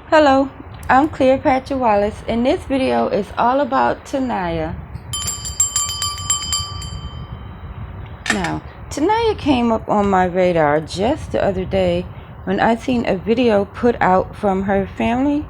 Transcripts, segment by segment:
Hello, I'm Cleopatra Wallace, and this video is all about Tania. Now, Tania came up on my radar just the other day when I seen a video put out from her family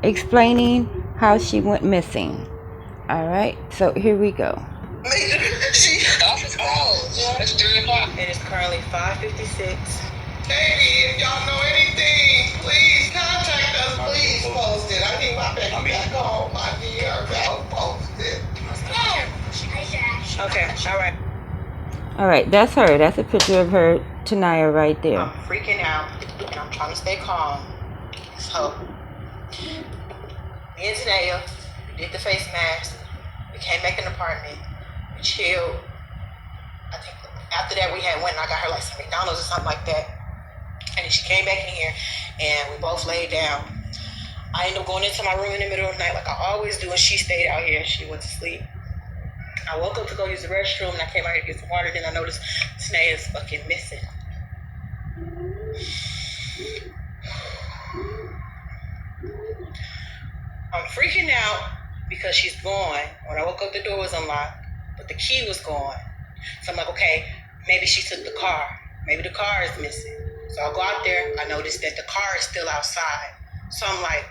explaining how she went missing. Alright, so here we go. It's 3 o'clock. It is currently 5:56. Katy, if y'all know anything, please contact us. Please post it. I need my baby back home. I need her back. Post it. Okay, alright. Alright, that's her. That's a picture of her, Tania, right there. I'm freaking out, and I'm trying to stay calm. So, me and Tania, we did the face mask. We came back in the apartment. We chilled. I think after that we had went and I got her like some McDonald's or something like that. And then she came back in here and we both laid down. I ended up going into my room in the middle of the night like I always do, and she stayed out here. She went to sleep. I woke up to go use the restroom and I came out here to get some water. Then I noticed Tania is fucking missing. I'm freaking out because she's gone. When I woke up, the door was unlocked, but the key was gone. So I'm like, okay, maybe she took the car. Maybe the car is missing. So I go out there. I noticed that the car is still outside. So I'm like,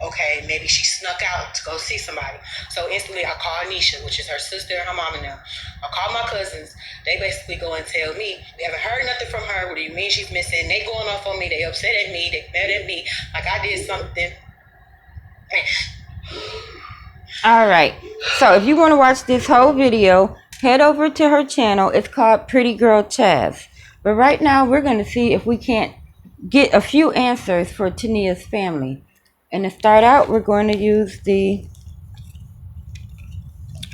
okay, maybe she snuck out to go see somebody. So instantly I call Anisha, which is her sister and her mom and them. I call my cousins. They basically go and tell me, we haven't heard nothing from her. What do you mean she's missing? They going off on me. They upset at me. They mad at me. Like I did something. Alright, so if you want to watch this whole video, head over to her channel. It's called Pretty Girl Chaz. But right now, we're going to see if we can't get a few answers for Tania's family. And to start out, we're going to use the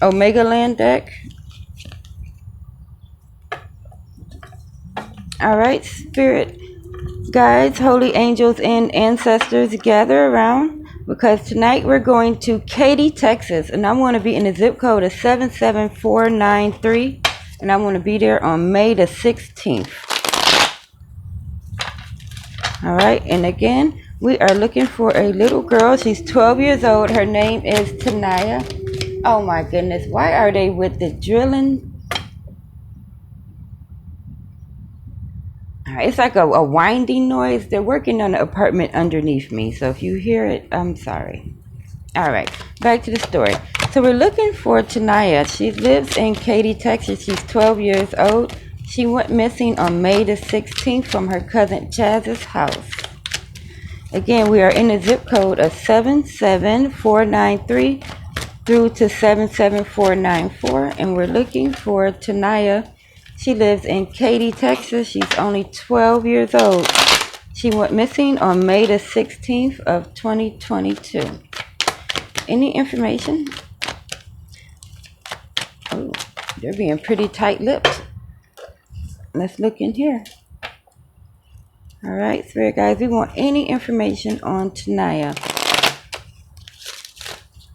Omega Land deck. Alright, Spirit Guides, Holy Angels, and Ancestors, gather around. Because tonight we're going to Katy, Texas. And I'm going to be in the zip code of 77493. And I'm going to be there on May the 16th. Alright, and again, we are looking for a little girl. She's 12 years old. Her name is Tania. Oh my goodness, why are they with the drilling? Alright, it's like a winding noise. They're working on the apartment underneath me. So if you hear it, I'm sorry. Alright, back to the story. So we're looking for Tania. She lives in Katy, Texas. She's 12 years old. She went missing on May the 16th from her cousin Chaz's house. Again, we are in the zip code of 77493 through to 77494. And we're looking for Tania. She lives in Katy, Texas. She's only 12 years old. She went missing on May the 16th of 2022. Any information? Oh, they're being pretty tight-lipped. Let's look in here. Alright, Spirit Guys, we want any information on Tania.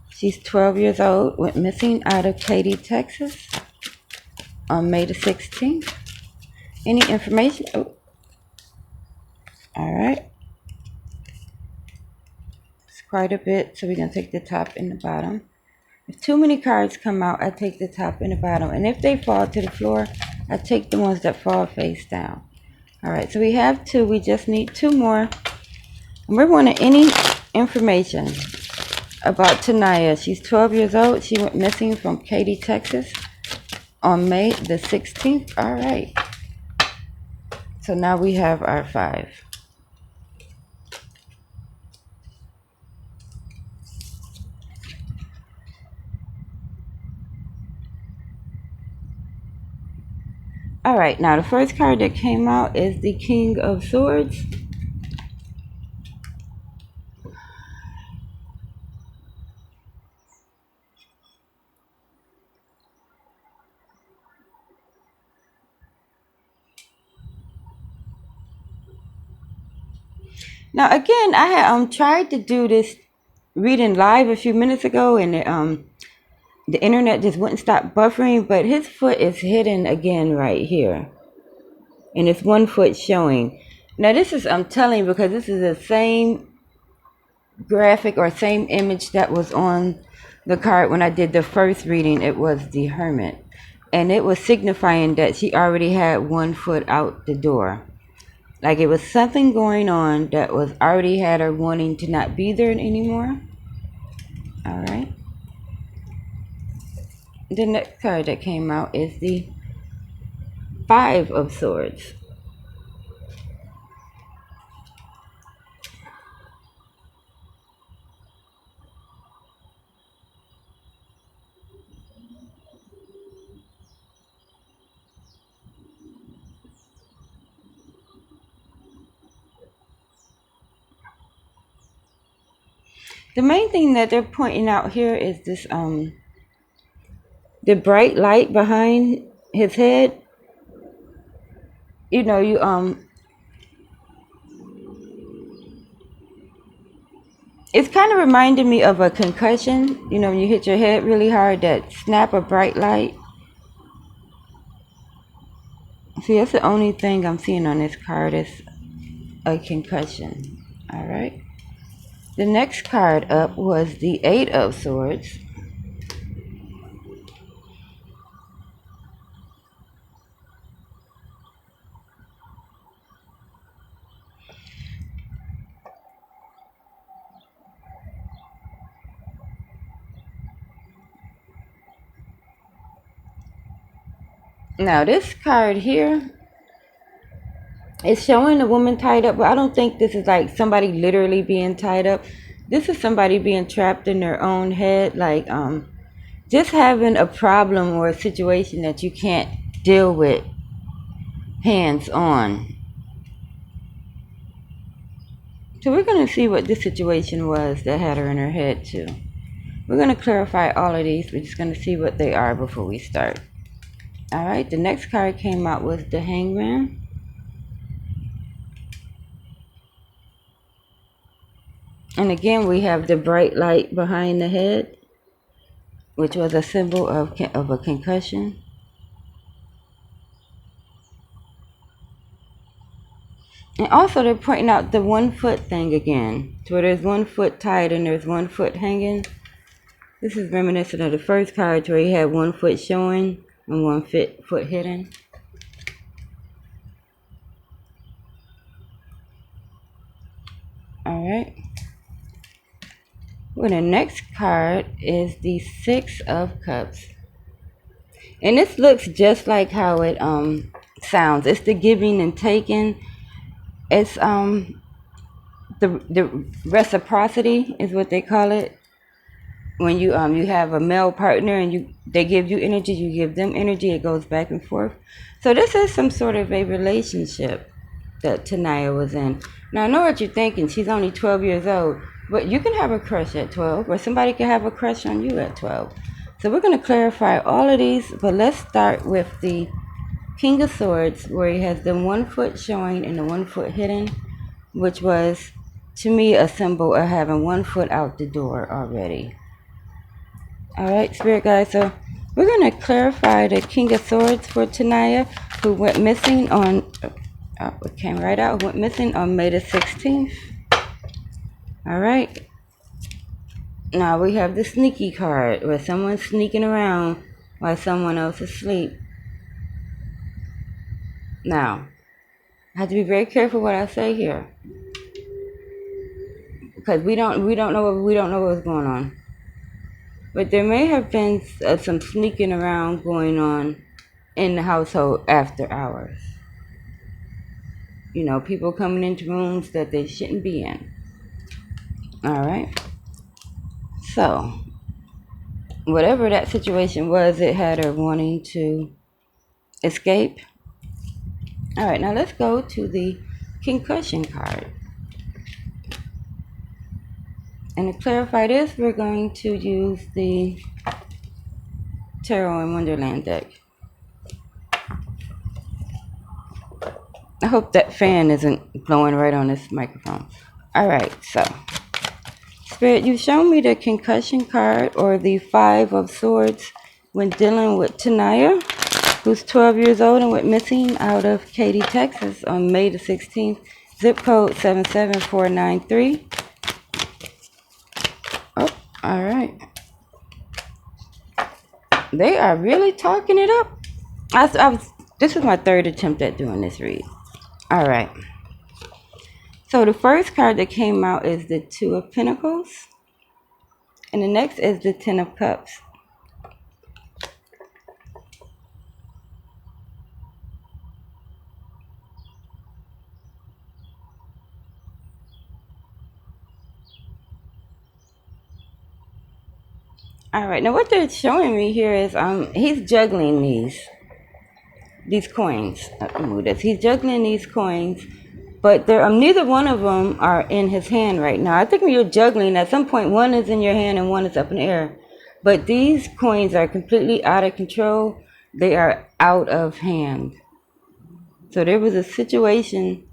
She's 12 years old, went missing out of Katy, Texas on May the 16th. Any information? Oh. Alright. It's quite a bit, so we're going to take the top and the bottom. If too many cards come out, I take the top and the bottom. And if they fall to the floor, I take the ones that fall face down. Alright, so we have two. We just need two more. And we're wanting any information about Tania. She's 12 years old. She went missing from Katy, Texas on May the 16th. Alright. So now we have our 5. Alright, now the first card that came out is the King of Swords. Now again, I had tried to do this reading live a few minutes ago, and the internet just wouldn't stop buffering, but his foot is hidden again right here. And it's one foot showing. Now this is, I'm telling you, because this is the same graphic or same image that was on the card when I did the first reading. It was the Hermit. And it was signifying that she already had 1 foot out the door. Like it was something going on that was already had her wanting to not be there anymore. Alright. The next card that came out is the 5 of Swords. The main thing that they're pointing out here is this the bright light behind his head. You know, it's kind of reminding me of a concussion. You know, when you hit your head really hard, that snap of bright light. See, that's the only thing I'm seeing on this card is a concussion. Alright. The next card up was the 8 of Swords. Now this card here is showing a woman tied up, but I don't think this is like somebody literally being tied up. This is somebody being trapped in their own head, like just having a problem or a situation that you can't deal with hands on. So we're going to see what this situation was that had her in her head too. We're going to clarify all of these. We're just going to see what they are before we start. Alright, the next card came out was the Hangman. And again, we have the bright light behind the head, which was a symbol of a concussion. And also they're pointing out the 1 foot thing again. So where there's 1 foot tied and there's 1 foot hanging. This is reminiscent of the first card where he had 1 foot showing and 1 foot hidden. Alright. Well, the next card is the 6 of Cups. And this looks just like how it sounds. It's the giving and taking. It's the reciprocity is what they call it. When you have a male partner and they give you energy, you give them energy, it goes back and forth. So this is some sort of a relationship that Tania was in. Now I know what you're thinking, she's only 12 years old, but you can have a crush at 12, or somebody can have a crush on you at 12. So we're going to clarify all of these, but let's start with the King of Swords, where he has the 1 foot showing and the 1 foot hidden, which was to me a symbol of having 1 foot out the door already. Alright, Spirit guys, so we're going to clarify the King of Swords for Tania, who went missing on, it came right out, went missing on May the 16th. Alright, now we have the sneaky card, where someone's sneaking around while someone else is asleep. Now, I have to be very careful what I say here, because we don't know what's going on. But there may have been some sneaking around going on in the household after hours. You know, people coming into rooms that they shouldn't be in. Alright. So, whatever that situation was, it had her wanting to escape. Alright, now let's go to the concussion card. And to clarify this, we're going to use the Tarot in Wonderland deck. I hope that fan isn't blowing right on this microphone. Alright, so Spirit, you've shown me the concussion card, or the 5 of Swords, when dealing with Tania, who's 12 years old and went missing out of Katy, Texas on May the 16th, zip code 77493. All right. They are really talking it up. This was my third attempt at doing this read. All right. So the first card that came out is the Two of Pentacles. And the next is the Ten of Cups. All right. Now what they're showing me here is he's juggling these coins. He's juggling these coins, but neither one of them are in his hand right now. I think when you're juggling, at some point one is in your hand and one is up in the air. But these coins are completely out of control. They are out of hand. So there was a situation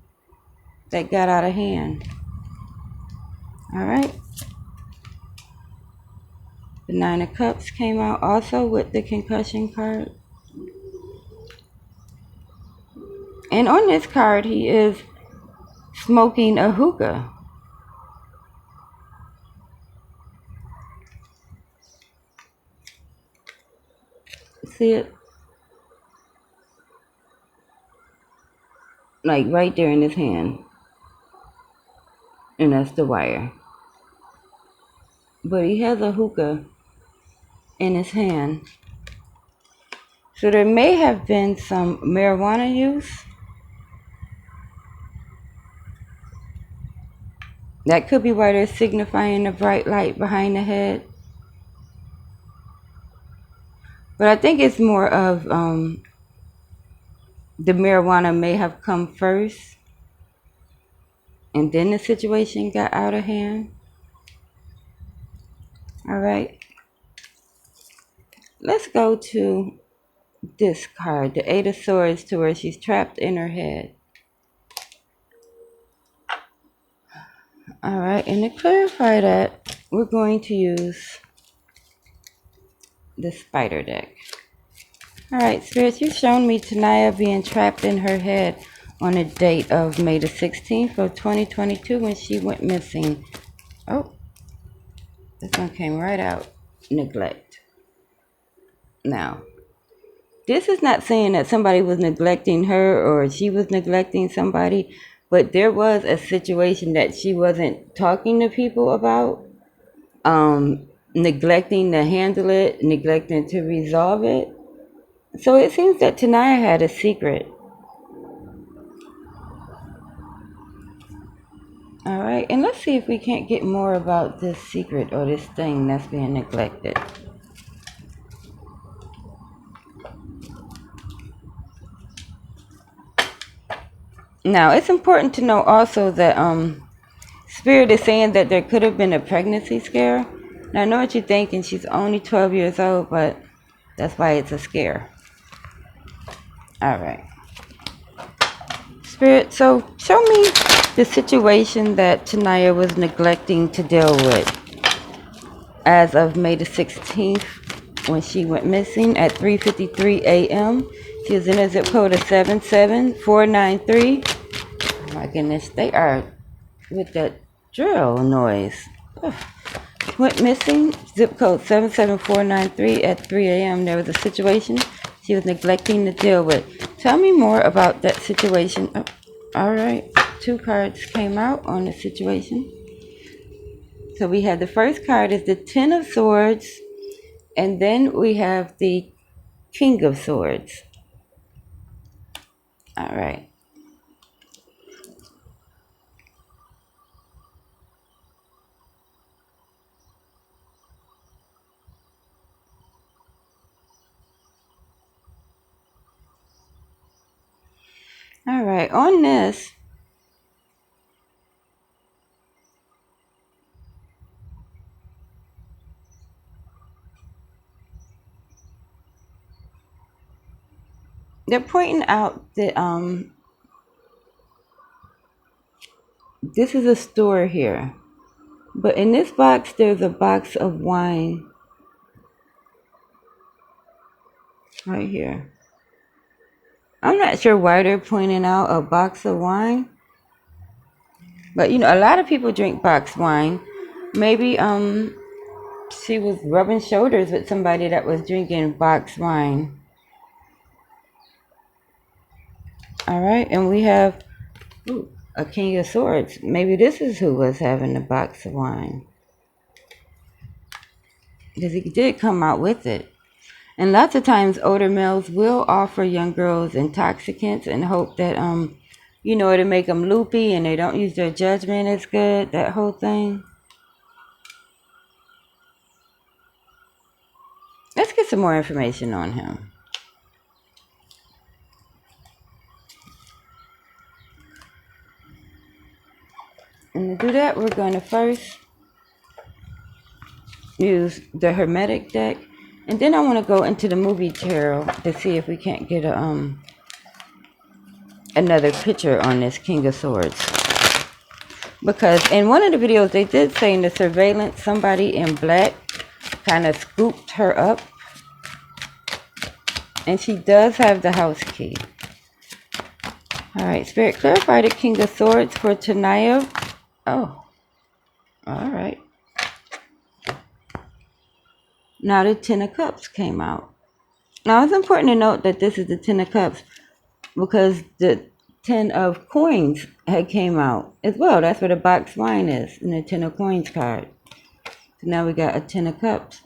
that got out of hand. All right. The Nine of Cups came out also with the concussion card. And on this card, he is smoking a hookah. See it? Like right there in his hand. And that's the wire. But he has a hookah in his hand. So there may have been some marijuana use. That could be why they're signifying the bright light behind the head. But I think it's more of the marijuana may have come first. And then the situation got out of hand. All right. Let's go to this card, the Eight of Swords, to where she's trapped in her head. All right, and to clarify that, we're going to use the spider deck. All right, Spirits, you've shown me Tania being trapped in her head on the date of May the 16th of 2022 when she went missing. Oh, this one came right out. Neglect. Now, this is not saying that somebody was neglecting her or she was neglecting somebody, but there was a situation that she wasn't talking to people about, neglecting to handle it, neglecting to resolve it. So it seems that Tania had a secret. All right, and let's see if we can't get more about this secret or this thing that's being neglected. Now, it's important to know also that Spirit is saying that there could have been a pregnancy scare. Now, I know what you're thinking. She's only 12 years old, but that's why it's a scare. All right. Spirit, so show me the situation that Tania was neglecting to deal with as of May the 16th when she went missing at 3:53 a.m. She was in a zip code of 77493. Oh my goodness, they are with that drill noise. Ugh. Went missing, zip code 77493 at 3 a.m. There was a situation she was neglecting to deal with. Tell me more about that situation. Oh, all right, two cards came out on the situation. So we have the first card is the Ten of Swords, and then we have the King of Swords. All right. All right, on this, they're pointing out that this is a store here. But in this box, there's a box of wine right here. I'm not sure why they're pointing out a box of wine. But, you know, a lot of people drink boxed wine. Maybe she was rubbing shoulders with somebody that was drinking boxed wine. All right, and we have a King of Swords. Maybe this is who was having the box of wine, because he did come out with it. And lots of times older males will offer young girls intoxicants and hope that it'll make them loopy and they don't use their judgment as good, that whole thing. Let's get some more information on him. And to do that, we're going to first use the Hermetic deck. And then I want to go into the movie tarot to see if we can't get another picture on this King of Swords. Because in one of the videos, they did say in the surveillance, somebody in black kind of scooped her up. And she does have the house key. Alright, Spirit, clarify the King of Swords for Tania. Oh, alright. Now the Ten of Cups came out. Now it's important to note that this is the Ten of Cups because the Ten of Coins had came out as well. That's where the box wine is in the Ten of Coins card. So now we got a Ten of Cups.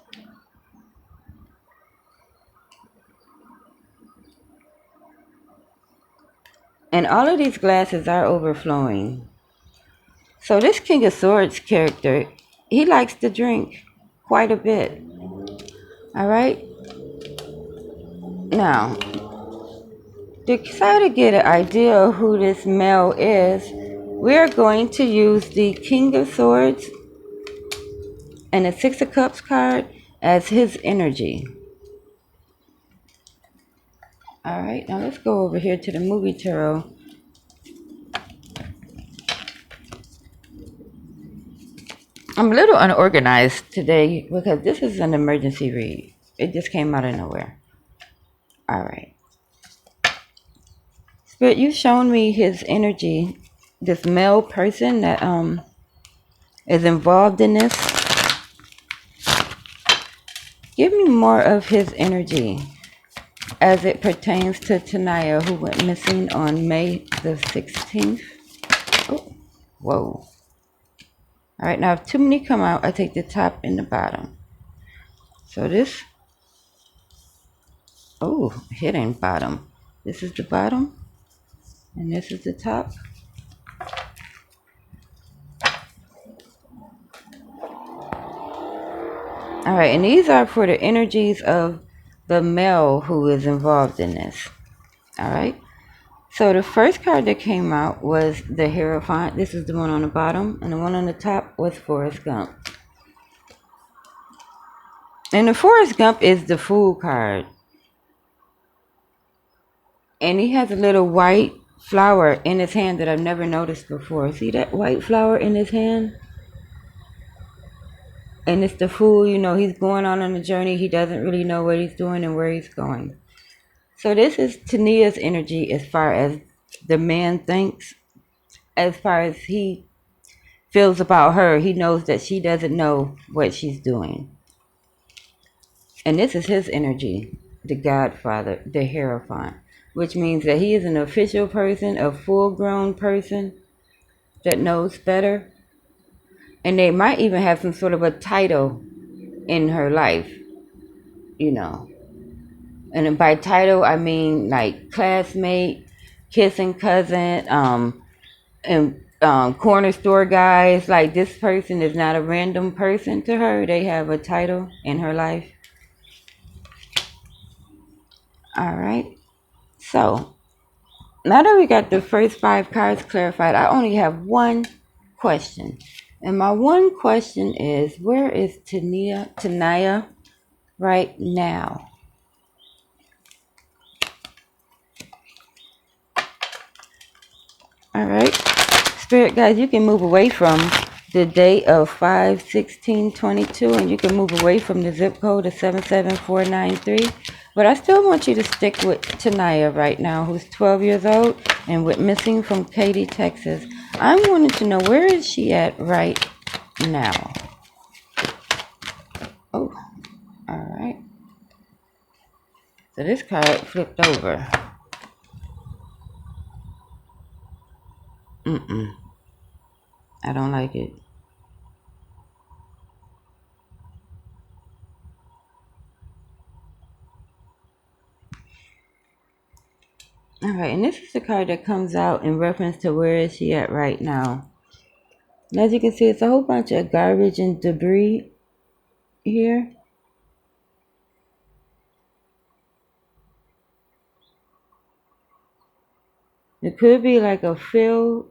And all of these glasses are overflowing. So this King of Swords character, he likes to drink quite a bit. Alright? Now, to try to get an idea of who this male is, we're going to use the King of Swords and the Six of Cups card as his energy. Alright, now let's go over here to the movie tarot. I'm a little unorganized today because this is an emergency read. It just came out of nowhere. Alright. Spirit, you've shown me his energy. This male person that is involved in this. Give me more of his energy as it pertains to Tania, who went missing on May the 16th. Oh, whoa. Alright, now if too many come out, I take the top and the bottom. So this, hidden bottom. This is the bottom, and this is the top. Alright, and these are for the energies of the male who is involved in this. Alright. So the first card that came out was the Hierophant. This is the one on the bottom. And the one on the top was Forrest Gump. And the Forrest Gump is the Fool card. And he has a little white flower in his hand that I've never noticed before. See that white flower in his hand? And it's the Fool, he's going on a journey. He doesn't really know what he's doing and where he's going. So this is Tania's energy as far as the man thinks. As far as he feels about her, he knows that she doesn't know what she's doing. And this is his energy, the Godfather, the Hierophant. Which means that he is an official person, a full-grown person that knows better. And they might even have some sort of a title in her life, And by title, I mean like classmate, kissing cousin, and corner store guys. Like this person is not a random person to her. They have a title in her life. Alright. So, now that we got the first 5 cards clarified, I only have one question. And my one question is, where is Tania right now? Alright. Spirit guys, you can move away from the date of 5/16/22 and you can move away from the zip code of 77493. But I still want you to stick with Tania right now, who's 12 years old and went missing from Katy, Texas. I'm wanting to know, where is she at right now? Oh, alright. So this card flipped over. I don't like it. Alright, and this is the card that comes out in reference to where is she at right now. And as you can see, it's a whole bunch of garbage and debris here. It could be like a field.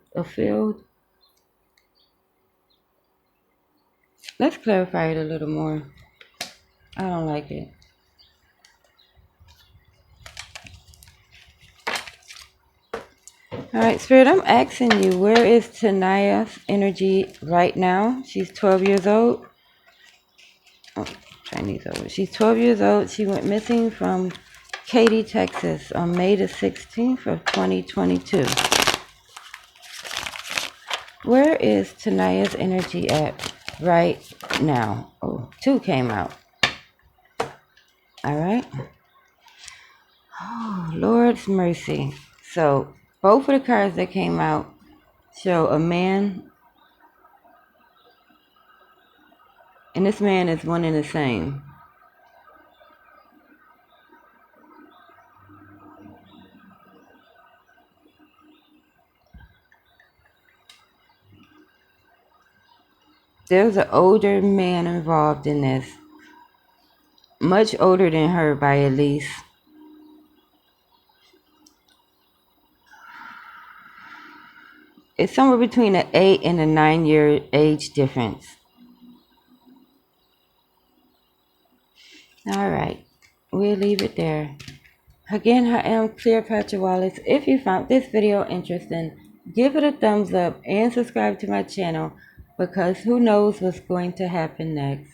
Let's clarify it a little more. I don't like it. Alright, Spirit, I'm asking you, where is Tania's energy right now? She's 12 years old. Oh, Chinese over. She's 12 years old. She went missing from Katy, Texas on May the 16th of 2022. Where is Tania's energy at right now? Oh, 2 came out. Alright. Oh, Lord's mercy. So, both of the cards that came out show a man, and this man is one and the same. There's an older man involved in this. Much older than her by at least. It's somewhere between an 8 and a 9-year age difference. Alright, we'll leave it there. Again, I am Cleopatra Wallace. If you found this video interesting, give it a thumbs up and subscribe to my channel, because who knows what's going to happen next.